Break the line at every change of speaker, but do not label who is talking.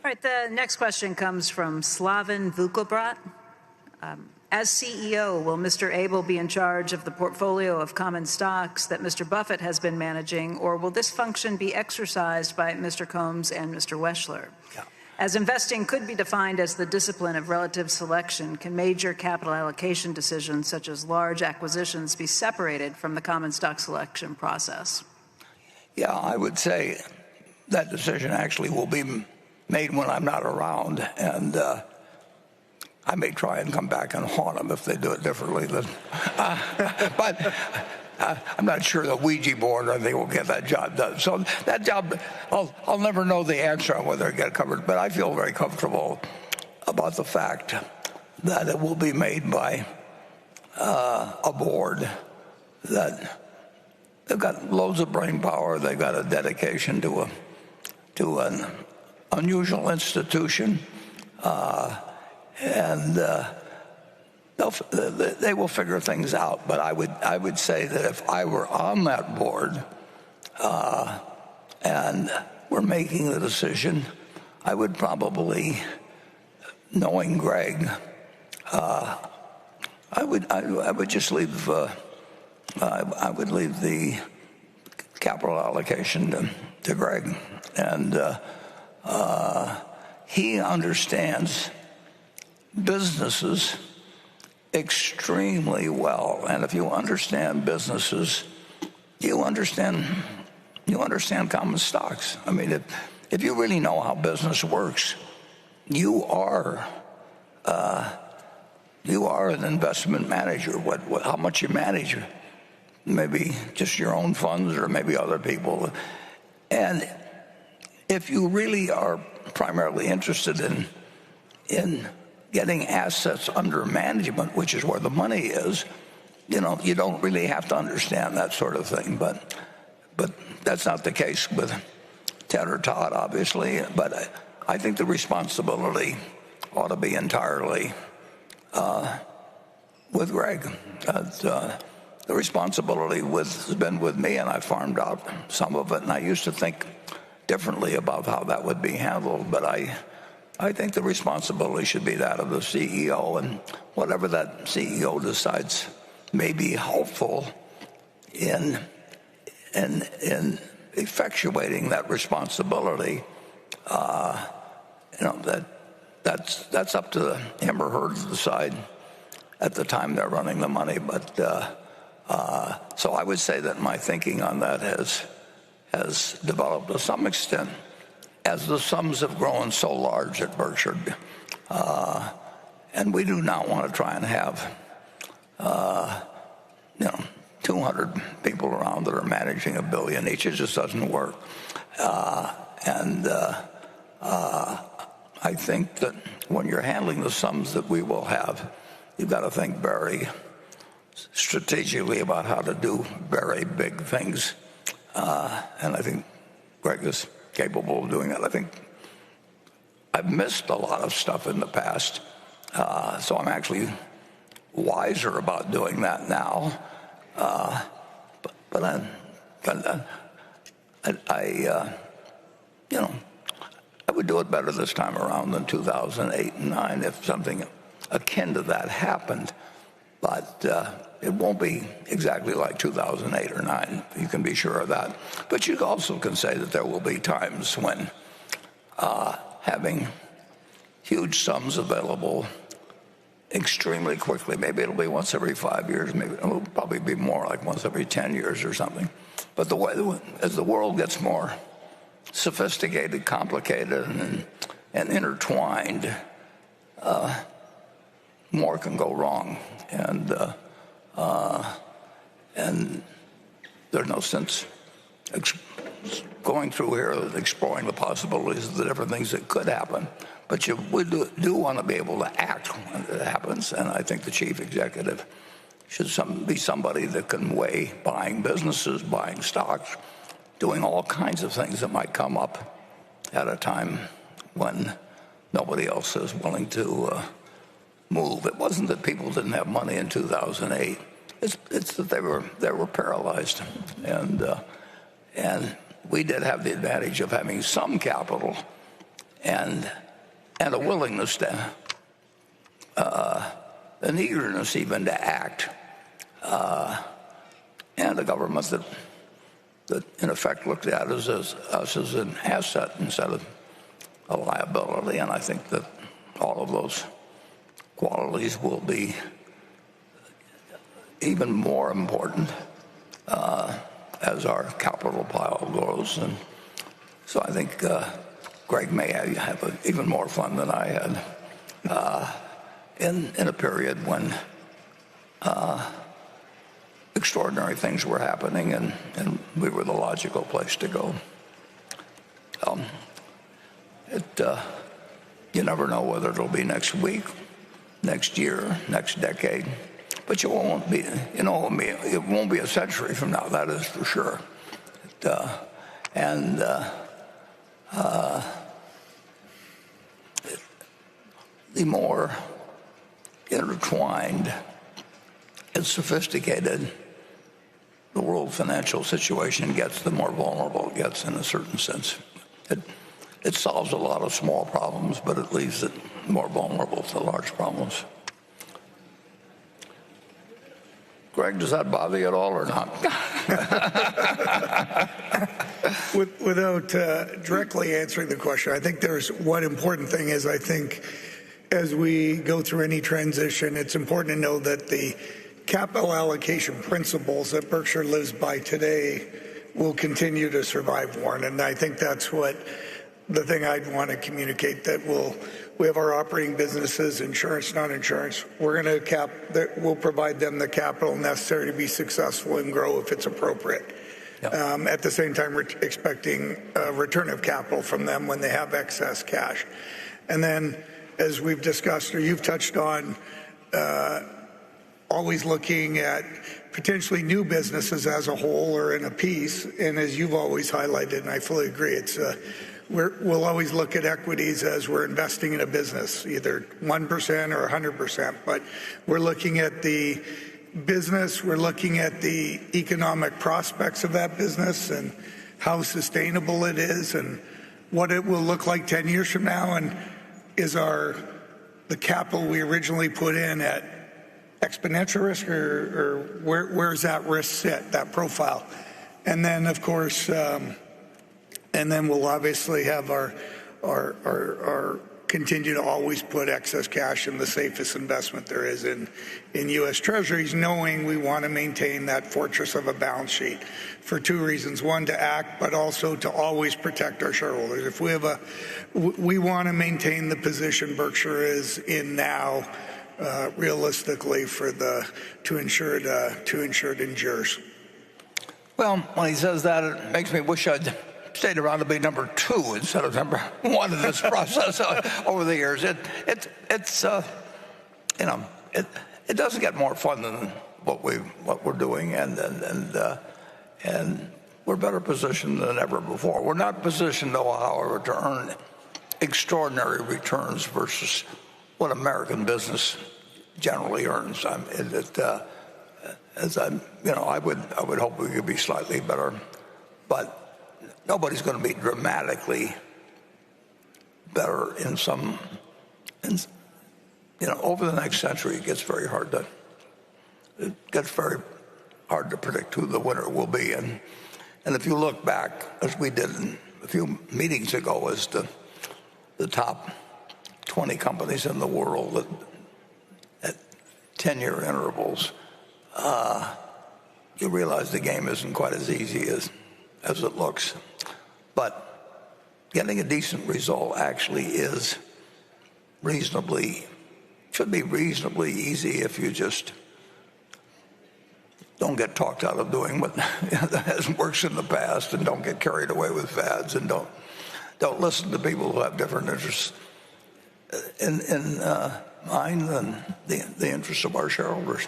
All right, the next question comes from Slaven Vukobrat. As CEO, will Mr. Abel be in charge of the portfolio of common stocks that Mr. Buffett has been managing, or will this function be exercised by Mr. Combs and Mr. Weschler?
Yeah.
As investing could be defined as the discipline of relative selection, can major capital allocation decisions, such as large acquisitions, be separated from the common stock selection process?
Yeah, I would say that decision actually will be made when I'm not around, and I may try and come back and haunt them if they do it differently. But I'm not sure the Ouija board or anything will get that job done. So that job, I'll never know the answer on whether it get covered. But I feel very comfortable about the fact that it will be made by a board that they've got loads of brain power. They've got a dedication to an unusual institution. And they will figure things out. But I would say that if I were on that board and we're making the decision, I would probably, knowing Greg, I would just leave. I would leave the capital allocation to Greg, and he understands businesses extremely well. And if you understand businesses, you understand common stocks. I mean, if you really know how business works, you are an investment manager. How much you manage, maybe just your own funds or maybe other people. And if you really are primarily interested in getting assets under management, which is where the money is, you don't really have to understand that sort of thing. But that's not the case with Ted or Todd, obviously. But I think the responsibility ought to be entirely with Greg. The responsibility has been with me, and I farmed out some of it. And I used to think differently about how that would be handled, but I think the responsibility should be that of the CEO, and whatever that CEO decides may be helpful in effectuating that responsibility. That's up to him or her to decide at the time they're running the money. But so I would say that my thinking on that has developed to some extent as the sums have grown so large at Berkshire. And we do not want to try and have 200 people around that are managing $1 billion each. It just doesn't work. I think that when you're handling the sums that we will have, you've got to think very strategically about how to do very big things. And I think Greg is capable of doing that. I think I've missed a lot of stuff in the past, so I'm actually wiser about doing that now. But I would do it better this time around than 2008 and 9 if something akin to that happened. But it won't be exactly like 2008 or 9. You can be sure of that. But you also can say that there will be times when having huge sums available extremely quickly, maybe it'll be once every 5 years, maybe it'll probably be more like once every 10 years or something. But as the world gets more sophisticated, complicated, and intertwined, more can go wrong. And there's no sense going through here and exploring the possibilities of the different things that could happen. But we do want to be able to act when it happens, and I think the chief executive should be somebody that can weigh buying businesses, buying stocks, doing all kinds of things that might come up at a time when nobody else is willing to move. It wasn't that people didn't have money in 2008. It's that they were paralyzed, and we did have the advantage of having some capital and a willingness to, an eagerness even to act, and a government that in effect looked at us as an asset instead of a liability. And I think that all of those qualities will be even more important as our capital pile grows. And so I think Greg may have even more fun than I had in a period when extraordinary things were happening, and we were the logical place to go. You never know whether it'll be next week, next year, next decade, but it won't be a century from now, that is for sure. The more intertwined and sophisticated the world financial situation gets, the more vulnerable it gets in a certain sense. It solves a lot of small problems, but it leaves it more vulnerable to large problems. Greg, does that bother you at all or not?
Without directly answering the question, I think there's one important thing is I think as we go through any transition, it's important to know that the capital allocation principles that Berkshire lives by today will continue to survive, Warren. And I think that's what the thing I'd want to communicate, that we have our operating businesses, insurance, non-insurance. We'll provide them the capital necessary to be successful and grow if it's appropriate. Yep. At the same time, we're expecting a return of capital from them when they have excess cash. And then, as we've discussed, or you've touched on, always looking at potentially new businesses as a whole or in a piece. And as you've always highlighted, and I fully agree, we'll always look at equities as we're investing in a business, either 1% or 100%. But we're looking at the business, we're looking at the economic prospects of that business and how sustainable it is and what it will look like 10 years from now. And is the capital we originally put in at exponential risk, or where's that risk sit, that profile? And then, of course, and then we'll obviously have our continue to always put excess cash in the safest investment there is in U.S. Treasuries, knowing we want to maintain that fortress of a balance sheet for two reasons: one, to act, but also to always protect our shareholders. If we want to maintain the position Berkshire is in now, realistically, to ensure it endures.
Well, when he says that, it makes me wish I'd stayed around to be number 2 instead of number 1 in this process over the years. It doesn't get more fun than what we're doing, and we're better positioned than ever before. We're not positioned, though, however, to earn extraordinary returns versus what American business generally earns. I would hope we could be slightly better, but nobody's going to be dramatically better over the next century. It gets very hard to predict who the winner will be. And if you look back, as we did a few meetings ago, as to the top 20 companies in the world at 10-year intervals, you realize the game isn't quite as easy as it looks. But getting a decent result actually should be reasonably easy if you just don't get talked out of doing what hasn't worked in the past, and don't get carried away with fads, and don't listen to people who have different interests in mind than the interests of our shareholders.